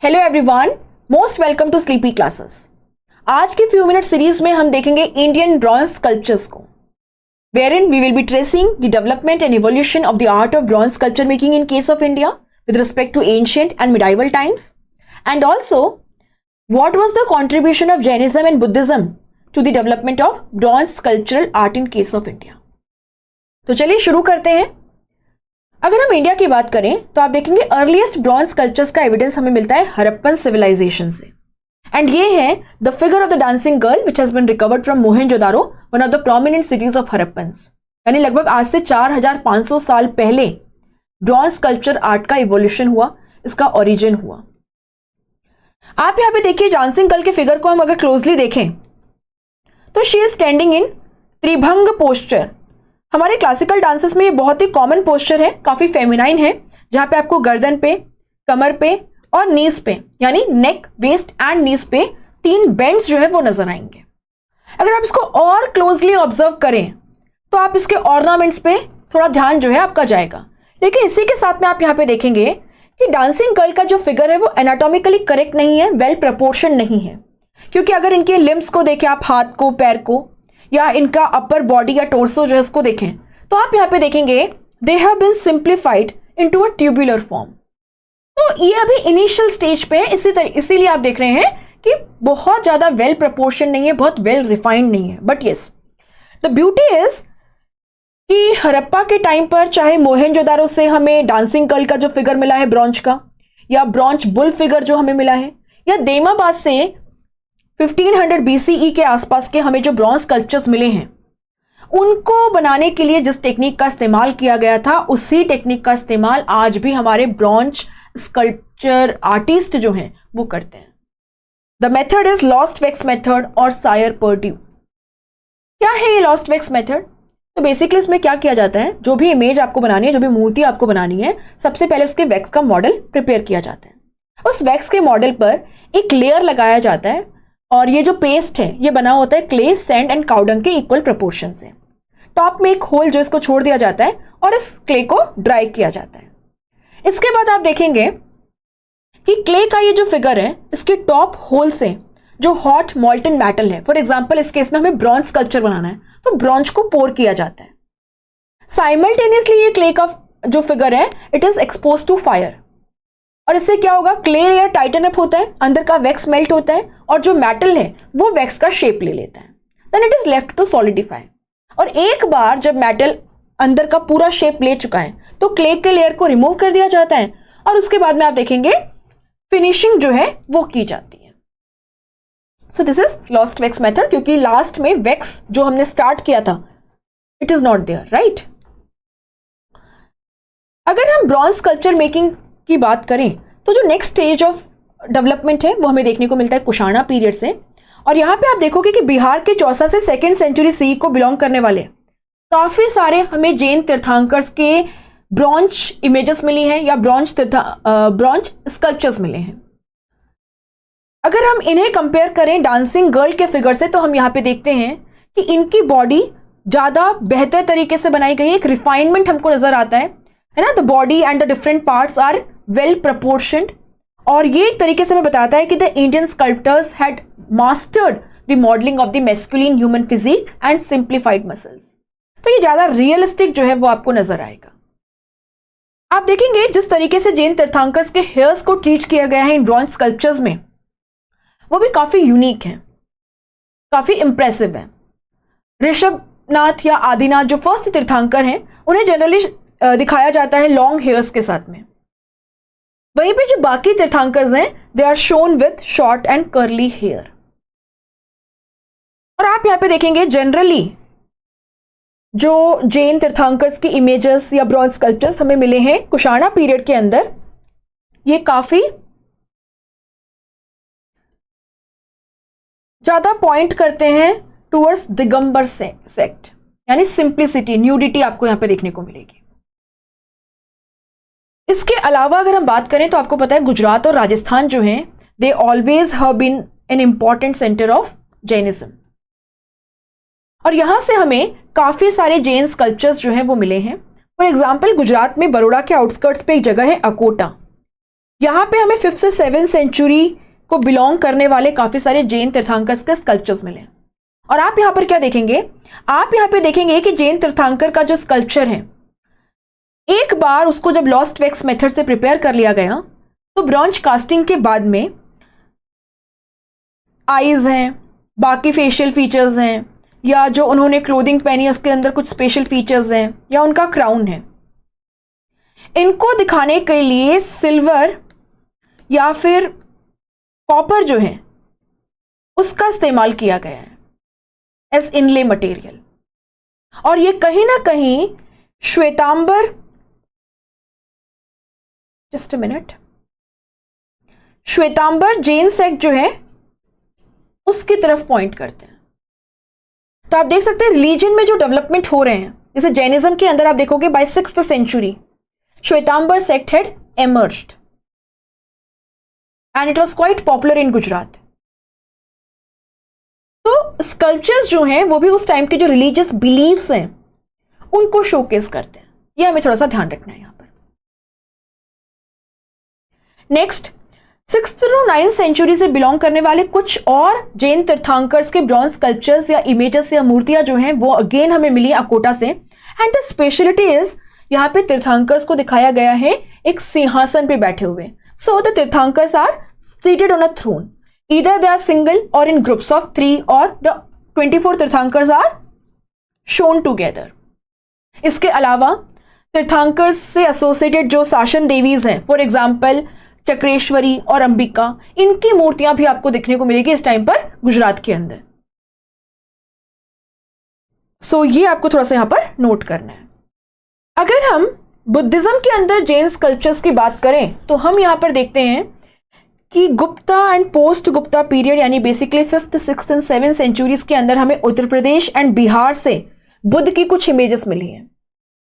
Hello everyone, most welcome to sleepy classes. आज के few minute series में हम देखेंगे इंडियन ब्रॉन्ज स्कल्पचर्स को, wherein we will be tracing the development and evolution of the art of bronze sculpture making in case of India with respect to ancient and medieval times, and also what was the contribution of Jainism and Buddhism to the development of bronze sculptural art in case of India। तो चलिए शुरू करते हैं। अगर हम India की बात करें तो आप देखेंगे अर्लीस्ट ब्रॉन्ज स्कल्पचर्स का एविडेंस हमें मिलता है हड़प्पन सिविलाइजेशन से, एंड ये है the figure of the dancing girl which has been recovered from Mohenjodaro, one of the prominent cities of Harappans. यानी लगभग आज से 4500 साल पहले ब्रॉन्ज स्कल्पचर आर्ट का इवोल्यूशन हुआ, इसका ओरिजिन हुआ। आप यहाँ पे देखिए डांसिंग गर्ल के फिगर को हम अगर क्लोजली देखें तो she is standing in tribhanga posture. हमारे क्लासिकल डांसेस में ये बहुत ही कॉमन पोस्चर है, काफी फेमिनाइन है, जहां पे आपको गर्दन पे, कमर पे और नीज पे, यानी नेक, वेस्ट एंड नीज पे 3 बेंड्स जो है वो नजर आएंगे। अगर आप इसको और क्लोजली ऑब्जर्व करें तो आप इसके ऑर्नामेंट्स पे थोड़ा ध्यान जो है आपका जाएगा। लेकिन इसी के साथ में आप यहाँ पे देखेंगे कि डांसिंग गर्ल का जो फिगर है वो एनाटॉमिकली करेक्ट नहीं है, वेल प्रपोर्शन नहीं है। क्योंकि अगर इनके लिम्स को देखें आप, हाथ को, पैर को, या इनका अपर बॉडी या टोर्सो जो है उसको देखें तो आप यहाँ पे देखेंगे they have been simplified into a tubular form. तो ये अभी इनिशियल स्टेज पे है, इसीलिए आप देख रहे हैं कि बहुत ज्यादा वेल प्रपोर्शन नहीं है, बहुत वेल रिफाइंड नहीं है। But yes, the beauty is कि हड़प्पा के टाइम पर चाहे मोहनजोदारो से हमें डांसिंग गर्ल का जो फिगर मिला है ब्रॉन्ज का, या ब्रॉन्ज बुल फिगर जो हमें मिला है, या देमाबाद से 1500 BCE के आसपास के हमें जो ब्रॉन्ज स्कल्पचर्स मिले हैं, उनको बनाने के लिए जिस टेक्निक का इस्तेमाल किया गया था उसी टेक्निक का इस्तेमाल आज भी हमारे ब्रॉन्ज स्कल्पचर आर्टिस्ट जो हैं वो करते हैं। The method is lost wax method और सायर पर्ड्यू। क्या है ये लॉस्ट वैक्स मेथड? तो बेसिकली इसमें क्या किया जाता है, जो भी इमेज आपको बनानी है, जो भी मूर्ति आपको बनानी है, सबसे पहले उसके वैक्स का मॉडल प्रिपेयर किया जाता है। उस वैक्स के मॉडल पर एक लेयर लगाया जाता है और ये जो पेस्ट है ये बना होता है क्ले, सैंड एंड काउडंग के इक्वल प्रोपोर्शन से। टॉप में एक होल जो इसको छोड़ दिया जाता है और इस क्ले को ड्राई किया जाता है। इसके बाद आप देखेंगे कि क्ले का ये जो फिगर है, इसके टॉप होल से जो हॉट मॉल्टन मेटल है, फॉर एग्जांपल इस केस में हमें ब्रॉन्ज स्कल्पचर बनाना है तो ब्रॉन्ज को पोर किया जाता है। साइमल्टेनियसली ये क्ले का जो फिगर है it is expose to fire, और इससे क्या होगा, क्ले लेयर टाइटन अप होता है, अंदर का वैक्स मेल्ट होता है और जो मेटल है वो वैक्स का शेप ले लेता है। Then it is left to solidify. और एक बार जब मेटल अंदर का पूरा शेप ले चुका है तो क्ले के लेयर को रिमूव कर दिया जाता है और उसके बाद में आप देखेंगे फिनिशिंग जो है वो की जाती है। So this is lost wax method, क्योंकि लास्ट में वैक्स जो हमने स्टार्ट किया था it is not there, right. अगर हम ब्रॉन्ज स्कल्पचर मेकिंग की बात करें तो जो नेक्स्ट स्टेज ऑफ डेवलपमेंट है वो हमें देखने को मिलता है कुषाणा पीरियड से। और यहाँ पे आप देखोगे कि बिहार के चौसा से 2nd सेंचुरी सी को बिलोंग करने वाले काफी सारे हमें जैन तीर्थंकर्स के ब्रॉन्ज इमेजेस मिली हैं या ब्रॉन्ज स्कल्पचर्स मिले हैं। अगर हम इन्हें कंपेयर करें डांसिंग गर्ल के फिगर से तो हम यहाँ पे देखते हैं कि इनकी बॉडी ज्यादा बेहतर तरीके से बनाई गई है, एक रिफाइनमेंट हमको नजर आता है ना। The body and the different parts are well proportioned, और ये एक तरीके से हमें बताता है कि the Indian sculptors had mastered the modelling of the masculine human physique and simplified muscles. तो ये ज्यादा रियलिस्टिक जो है वो आपको नजर आएगा। आप देखेंगे जिस तरीके से जैन तीर्थंकर्स के हेयर्स को ट्रीट किया गया है इन ब्रॉन्ज स्कल्पचर्स में, वो भी काफी यूनिक है, काफी इंप्रेसिव है। ऋषभनाथ या आदिनाथ जो फर्स्ट तीर्थंकर हैं उन्हें जनरली दिखाया जाता है लॉन्ग हेयर्स के साथ में। वहीं पे जो बाकी तीर्थंकर्स हैं they are shown with short and curly hair. और आप यहां पे देखेंगे जनरली जो जैन तीर्थंकर्स की इमेजेस या ब्रॉन्ज स्कल्पचर्स हमें मिले हैं कुषाणा पीरियड के अंदर, ये काफी ज्यादा पॉइंट करते हैं टुवर्ड्स दिगंबर सेक्ट, यानी सिंप्लिसिटी, न्यूडिटी आपको यहां पे देखने को मिलेगी। इसके अलावा अगर हम बात करें तो आपको पता है गुजरात और राजस्थान जो हैं they always have been an important centre of Jainism, और यहां से हमें काफी सारे जैन स्कल्पचर्स जो हैं वो मिले हैं। फॉर एग्जांपल गुजरात में बड़ौदा के आउटस्कर्ट्स पे एक जगह है अकोटा, यहाँ पे हमें 5th से 7th सेंचुरी को बिलोंग करने वाले काफी सारे जैन तीर्थंकर्स के स्कल्पचर्स मिले। और आप यहाँ पर क्या देखेंगे, आप यहाँ पे देखेंगे कि जैन तीर्थंकर का जो स्कल्पचर है, एक बार उसको जब लॉस्ट वैक्स मेथड से प्रिपेयर कर लिया गया तो ब्रॉन्ज कास्टिंग के बाद में आईज हैं, बाकी फेशियल फीचर्स हैं, या जो उन्होंने क्लोथिंग पहनी है उसके अंदर कुछ स्पेशल फीचर्स हैं, या उनका क्राउन है, इनको दिखाने के लिए सिल्वर या फिर कॉपर जो है उसका इस्तेमाल किया गया है एज इनले मटेरियल। और ये कहीं ना कहीं Shvetambar, just a minute, Shvetambar Jain sect जो है उसकी तरफ पॉइंट करते हैं। तो आप देख सकते हैं रिलीजन में जो डेवलपमेंट हो रहे हैं, जैसे जैनिज्म के अंदर आप देखोगे by 6th century Shwetambar sect had emerged and it was quite popular in Gujarat. तो स्कल्पचर्स जो हैं वो भी उस टाइम के जो रिलीजियस बिलीव्स हैं उनको शोकेस करते हैं, ये हमें थोड़ा सा ध्यान रखना है यहां पर। Next, 6th to 9th century से बिलोंग करने वाले कुछ और जैन तीर्थंकर्स के ब्रॉन्ज स्कल्पचर्स या इमेजेस या मूर्तियां जो हैं वो अगेन हमें मिली अकोटा से। एंड द स्पेशलिटी इज यहाँ पे तीर्थंकर्स को दिखाया गया है एक सिंहासन पे बैठे हुए। So the tirthankaras are seated on a throne, either they are single or in groups of 3 और the 24 tirthankaras are shown together. इसके अलावा तीर्थंकर्स से एसोसिएटेड जो शासन देवीज हैं, फॉर एग्जाम्पल चक्रेश्वरी और अंबिका, इनकी मूर्तियां भी आपको देखने को मिलेगी इस टाइम पर गुजरात के अंदर। सो ये आपको थोड़ा सा यहां पर नोट करना है। अगर हम बुद्धिज्म के अंदर जैन स्कल्पचर्स की बात करें तो हम यहां पर देखते हैं कि Gupta and post Gupta period यानी basically 5th, 6th and 7th centuries के अंदर हमें उत्तर प्रदेश एंड बिहार से बुद्ध की कुछ इमेजेस मिली हैं।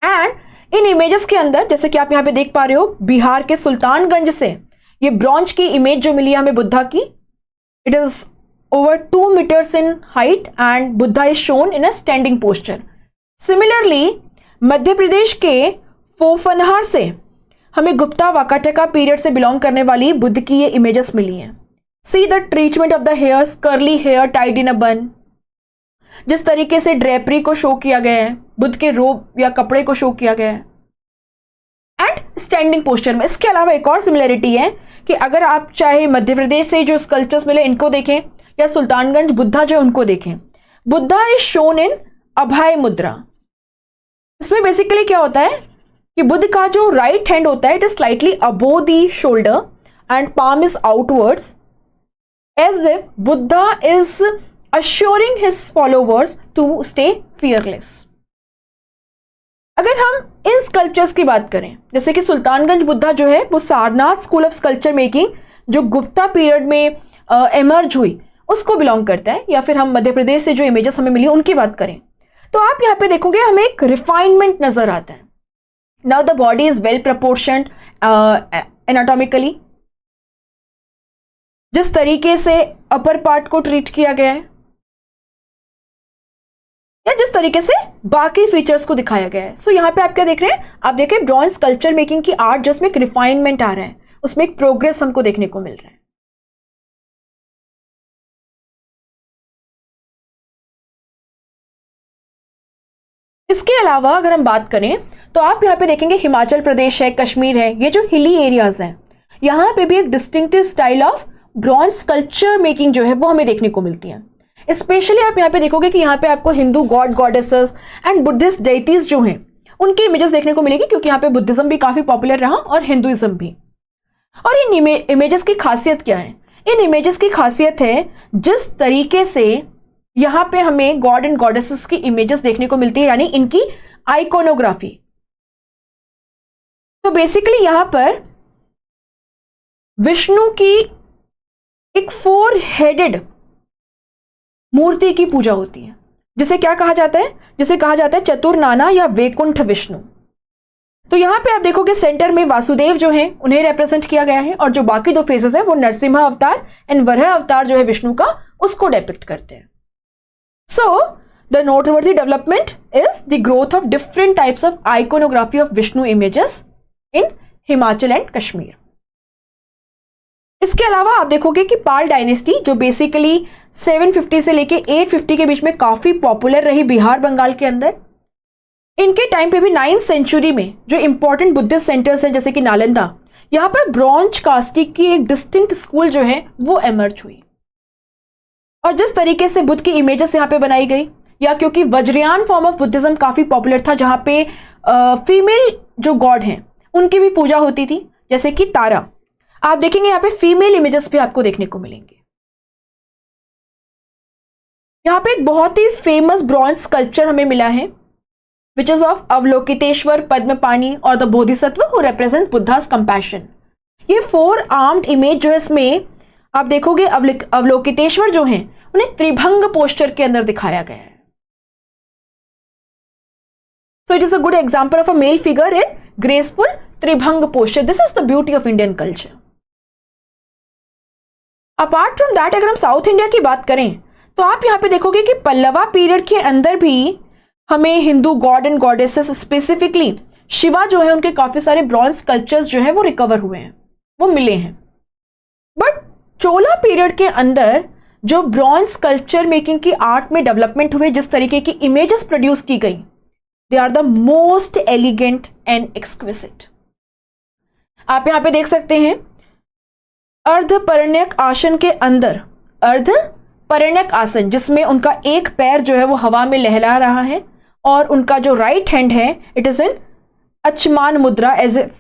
एंड इन इमेजेस के अंदर जैसे कि आप यहां पे देख पा रहे हो, बिहार के सुल्तानगंज से ये ब्रॉन्ज की इमेज जो मिली है हमें बुद्धा की, it is over 2 meters in height and Buddha is shown in a standing posture. Similarly, Madhya Pradesh के फोफनहार से हमें गुप्ता वाकाटका पीरियड से बिलोंग करने वाली बुद्ध की ये इमेजेस मिली हैं। See the treatment of the hairs, curly hair tied in a bun. जिस तरीके से ड्रेपरी को शो किया गया है, बुद्ध के रोब या कपड़े को शो किया गया है, एंड स्टैंडिंग पोस्चर में। इसके अलावा एक और सिमिलरिटी है कि अगर आप चाहे मध्य प्रदेश से जो स्कल्पचर्स मिले इनको देखें या सुल्तानगंज बुद्धा जो उनको देखें, बुद्धा इज शोन इन अभय मुद्रा। इसमें बेसिकली क्या होता है कि बुद्ध का जो राइट हैंड होता है it is slightly above the shoulder and palm is outwards as if Buddha is assuring his followers to stay fearless. अगर हम इन स्कल्पचर्स की बात करें, जैसे कि सुल्तानगंज बुद्धा जो है वो Sarnath school of sculpture making जो गुप्ता पीरियड में एमर्ज हुई उसको बिलोंग करता है, या फिर हम मध्य प्रदेश से जो इमेजेस हमें मिली उनकी बात करें तो आप यहां पे देखोगे हमें एक रिफाइनमेंट नजर आता है। Now the body is well proportioned anatomically, जिस तरीके से अपर पार्ट को ट्रीट किया गया है या जिस तरीके से बाकी फीचर्स को दिखाया गया है। सो यहां पे आप क्या देख रहे हैं, आप देख रहे हैं ब्रॉन्ज स्कल्पचर मेकिंग की आर्ट जिसमें एक रिफाइनमेंट आ रहा है, उसमें एक प्रोग्रेस हमको देखने को मिल रहा है। इसके अलावा अगर हम बात करें तो आप यहाँ पे देखेंगे हिमाचल प्रदेश है, कश्मीर है, ये जो हिली एरियाज हैं यहाँ पे भी एक distinctive style of bronze sculpture making जो है वो हमें देखने को मिलती है। स्पेशली आप यहाँ पे देखोगे कि यहाँ पे आपको Hindu God goddesses and Buddhist deities जो हैं उनकी इमेजेस देखने को मिलेगी, क्योंकि यहाँ पे बुद्धिज्म भी काफी पॉपुलर रहा और हिंदुइज्म भी। और इन इमेजेस की खासियत क्या है? इन इमेजेस की खासियत है जिस तरीके से यहां पे हमें गॉड एंड गॉडेसेस की इमेजेस देखने को मिलती है, यानी इनकी आइकोनोग्राफी। तो बेसिकली यहां पर विष्णु की एक 4 हेडेड मूर्ति की पूजा होती है, जिसे क्या कहा जाता है? जिसे कहा जाता है चतुर्नाना या वैकुंठ विष्णु। तो यहां पे आप देखोगे सेंटर में वासुदेव जो हैं उन्हें रिप्रेजेंट किया गया है, और जो बाकी 2 फेसेस हैं वो नरसिम्हा अवतार एंड वराह अवतार जो है विष्णु का उसको डिपिक्ट करते हैं। So, the noteworthy development is the growth of different types of iconography of Vishnu images in Himachal and Kashmir. इसके अलावा आप देखोगे कि पाल डायनेस्टी जो बेसिकली 750 से लेके 850 के बीच में काफी पॉपुलर रही बिहार बंगाल के अंदर, इनके टाइम पे भी 9th सेंचुरी में जो इंपॉर्टेंट बुद्धिस्ट सेंटर्स हैं जैसे कि नालंदा, यहां पर ब्रॉन्ज कास्टिक की एक डिस्टिंक्ट स्कूल जो है वो एमर्ज हुई। और जिस तरीके से बुद्ध की इमेजेस यहां पे बनाई गई, या क्योंकि वज्रयान फॉर्म ऑफ बुद्धिज्म काफी पॉपुलर था जहां पे फीमेल जो गॉड हैं उनकी भी पूजा होती थी, जैसे कि तारा। आप देखेंगे यहाँ पे फीमेल इमेजेस भी आपको देखने को मिलेंगे। यहाँ पे एक बहुत ही फेमस ब्रॉन्ज स्कल्पचर हमें मिला है which is of Avalokiteshvara Padmapani और the bodhisattva who represent Buddha's compassion. ये 4 आर्म्ड इमेज जो है इसमें आप देखोगे अवलोकितेश्वर जो हैं उन्हें त्रिभंग पोस्टर के अंदर दिखाया गया है। So it is a good example of a male figure in graceful Tribhang posture. This is the beauty of Indian culture. Apart from that, अगर हम साउथ इंडिया की बात करें तो आप यहाँ पे देखोगे कि पल्लवा पीरियड के अंदर भी हमें Hindu God and goddesses, specifically Shiva जो है उनके काफी सारे ब्रॉन्ज स्कल्पचर्स जो है वो रिकवर हुए हैं, वो मिले हैं। बट चोला पीरियड के अंदर जो ब्रॉन्ज स्कल्पचर मेकिंग की आर्ट में डेवलपमेंट हुए, जिस तरीके की इमेजेस प्रोड्यूस की गई, they are the most elegant and exquisite. आप यहां पे देख सकते हैं अर्धपरिण्यक आसन के अंदर, अर्धपरिण्यक आसन जिसमें उनका एक पैर जो है वो हवा में लहरा रहा है और उनका जो राइट हैंड है it is in achaman mudra as if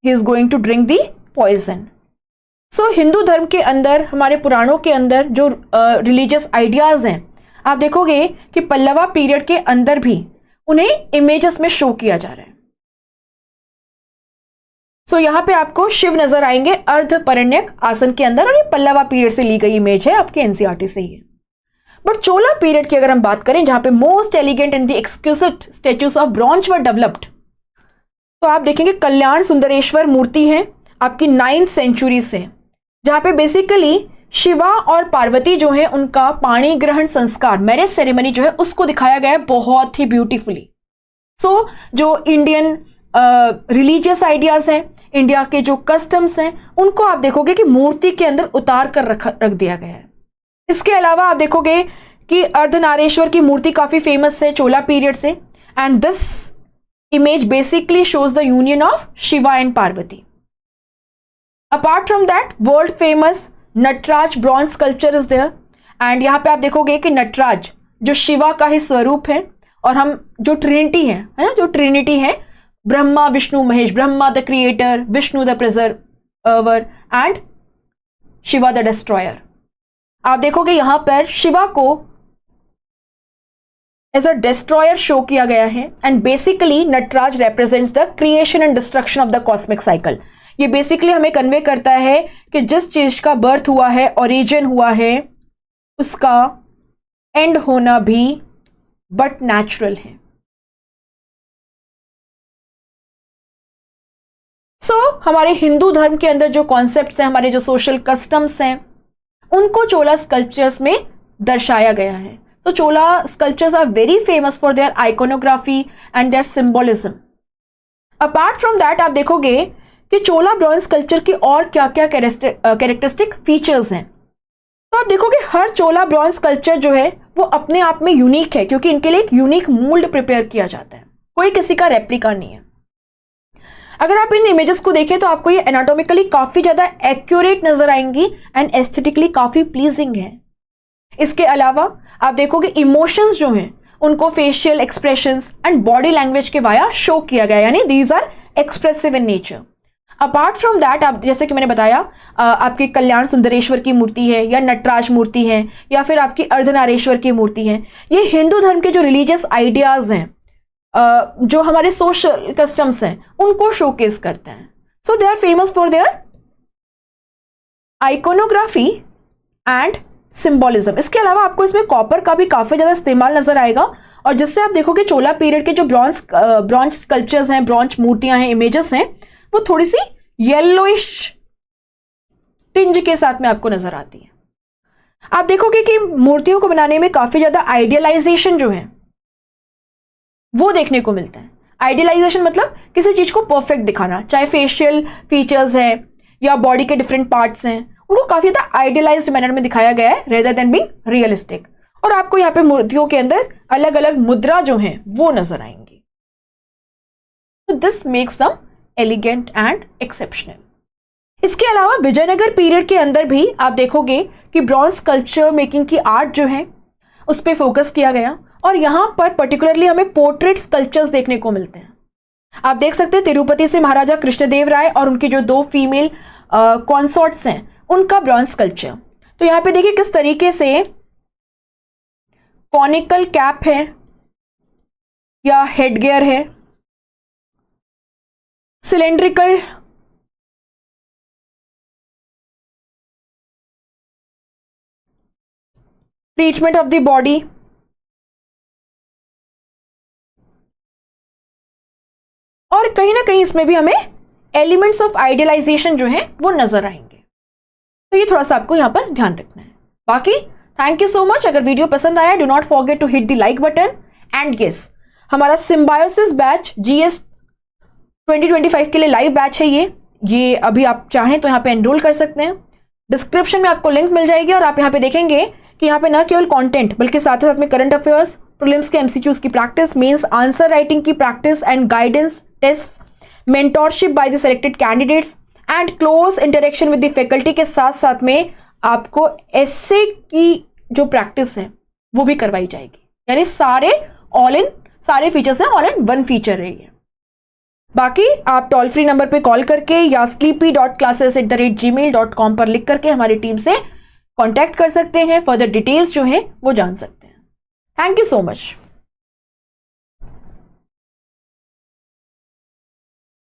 he is going to drink the poison. So Hindu धर्म के अंदर, हमारे पुराणों के अंदर जो रिलीजियस आइडियाज हैं, आप देखोगे कि पल्लवा पीरियड के अंदर भी उन्हें इमेजेस में शो किया जा रहा है। सो यहां पे आपको शिव नजर आएंगे अर्धपरिण्यक आसन के अंदर, और ये पल्लवा पीरियड से ली गई इमेज है, आपके एनसीईआरटी से ही है। बट चोला पीरियड की अगर हम बात करें जहां पे most elegant and the exquisite statues of bronze were developed, तो आप देखेंगे कल्याण सुंदरेश्वर मूर्ति है आपकी 9th सेंचुरी से, जहां पे बेसिकली शिवा और पार्वती जो है उनका पाणी ग्रहण संस्कार, मैरिज सेरेमनी जो है उसको दिखाया गया है बहुत ही ब्यूटीफुली। सो जो इंडियन रिलीजियस आइडियाज हैं, इंडिया के जो कस्टम्स हैं, उनको आप देखोगे कि मूर्ति के अंदर उतार कर रख दिया गया है। इसके अलावा आप देखोगे कि अर्धनारेश्वर की मूर्ति काफी फेमस है चोला पीरियड से, and this image basically shows the union of Shiva and Parvati. Apart from that world famous Nataraja bronze sculpture is there, and यहाँ पे आप देखोगे कि नटराज जो शिवा का ही स्वरूप है, और हम जो ट्रिनिटी है ना, जो ट्रिनिटी है, Brahma Vishnu Mahesh, Brahma the creator, Vishnu the preserver and Shiva the destroyer. आप देखोगे यहां पर शिवा को एज अ डिस्ट्रॉयर शो किया गया है, and basically Nataraja represents the creation and destruction of the cosmic cycle. ये बेसिकली हमें कन्वे करता है कि जिस चीज का बर्थ हुआ है, ओरिजिन हुआ है, उसका एंड होना भी बट नेचुरल है। हमारे हिंदू धर्म के अंदर जो कॉन्सेप्ट्स हैं, हमारे जो सोशल कस्टम्स हैं, उनको चोला स्कल्पचर्स में दर्शाया गया है। तो Chola sculptures are very famous for their iconography and their symbolism. Apart from that आप देखोगे कि चोला ब्रॉन्ज स्कल्पचर की और क्या क्या कैरेक्टरिस्टिक फीचर्स हैं। तो आप देखोगे हर चोला ब्रॉन्ज स्कल्पचर जो है वो अपने आप में यूनिक है, क्योंकि इनके लिए एक यूनिक मोल्ड प्रिपेयर किया जाता है, कोई किसी का रेप्लिका नहीं है। अगर आप इन इमेजेस को देखें तो आपको ये एनाटॉमिकली काफी ज्यादा एक्यूरेट नजर आएंगी एंड एस्थेटिकली काफी प्लीजिंग है। इसके अलावा आप देखोगे इमोशंस जो हैं उनको facial expressions and body language के वाया शो किया गया, यानी these are expressive in nature. Apart from that आप जैसे कि मैंने बताया आपकी कल्याण सुंदरेश्वर की मूर्ति है, या नटराज मूर्ति है, या फिर आपकी अर्धनारेश्वर की मूर्ति है, ये हिंदू धर्म के जो रिलीजियस आइडियाज हैं, जो हमारे सोशल कस्टम्स हैं, उनको शोकेस करते हैं। So they are famous for their iconography and symbolism. इसके अलावा आपको इसमें कॉपर का भी काफी ज्यादा इस्तेमाल नजर आएगा, और जिससे आप देखोगे चोला पीरियड के जो ब्रॉन्ज स्कल्पचर्स हैं, ब्रॉन्ज मूर्तियां हैं, इमेजेस हैं, वो थोड़ी सी येलोइश टिंज के साथ में आपको नजर आती है। आप देखोगे कि मूर्तियों को बनाने में काफी ज्यादा आइडियलाइजेशन जो है वो देखने को मिलता है। आइडियलाइजेशन मतलब किसी चीज को परफेक्ट दिखाना, चाहे फेशियल फीचर्स हैं या बॉडी के डिफरेंट पार्ट्स हैं, उनको काफी ज्यादा आइडियलाइज्ड मैनर में दिखाया गया है रेदर देन बीइंग रियलिस्टिक। और आपको यहाँ पे मूर्तियों के अंदर अलग अलग मुद्रा जो है वो नजर आएंगी। तो दिस मेक्स दम एलिगेंट एंड एक्सेप्शनल। इसके अलावा विजयनगर पीरियड के अंदर भी आप देखोगे कि ब्रॉन्ज स्कल्पचर मेकिंग की आर्ट जो है उस पर फोकस किया गया, और यहां पर पर्टिकुलरली हमें पोर्ट्रेट स्कल्पचर्स देखने को मिलते हैं। आप देख सकते हैं तिरुपति से महाराजा कृष्णदेव राय और उनकी जो 2 फीमेल कॉन्सॉर्ट्स हैं उनका ब्रॉन्ज स्कल्पचर। तो यहां पे देखिए किस तरीके से कॉनिकल कैप है या हेडगियर है, cylindrical treatment of the body, और कहीं ना कहीं इसमें भी हमें एलिमेंट्स ऑफ आइडियलाइजेशन जो है वो नजर आएंगे। तो ये थोड़ा सा आपको यहां पर ध्यान रखना है। बाकी थैंक यू सो मच। अगर वीडियो पसंद आया do not forget to hit the like button and yes, हमारा सिम्बायोसिस बैच GS 2025 के लिए लाइव बैच है ये अभी आप चाहें तो यहाँ पे एनरोल कर सकते हैं। डिस्क्रिप्शन में आपको लिंक मिल जाएगी और आप यहाँ पे देखेंगे कि यहाँ पे न केवल कंटेंट बल्कि साथ ही साथ में करंट अफेयर्स, प्रीलिम्स के MCQs की प्रैक्टिस, मेंस आंसर राइटिंग की practice and guidance, test, mentorship by the selected candidates and close interaction with the faculty के साथ साथ में आपको एस्से की जो प्रैक्टिस है वो भी करवाई जाएगी। यानी सारे फीचर्स हैं ऑल इन वन फीचर है ये। बाकी आप टोल फ्री नंबर पे कॉल करके या sleepy.classes@gmail.com पर लिख करके हमारी टीम से कांटेक्ट कर सकते हैं। फर्दर डिटेल्स जो हैं वो जान सकते हैं। Thank you so much.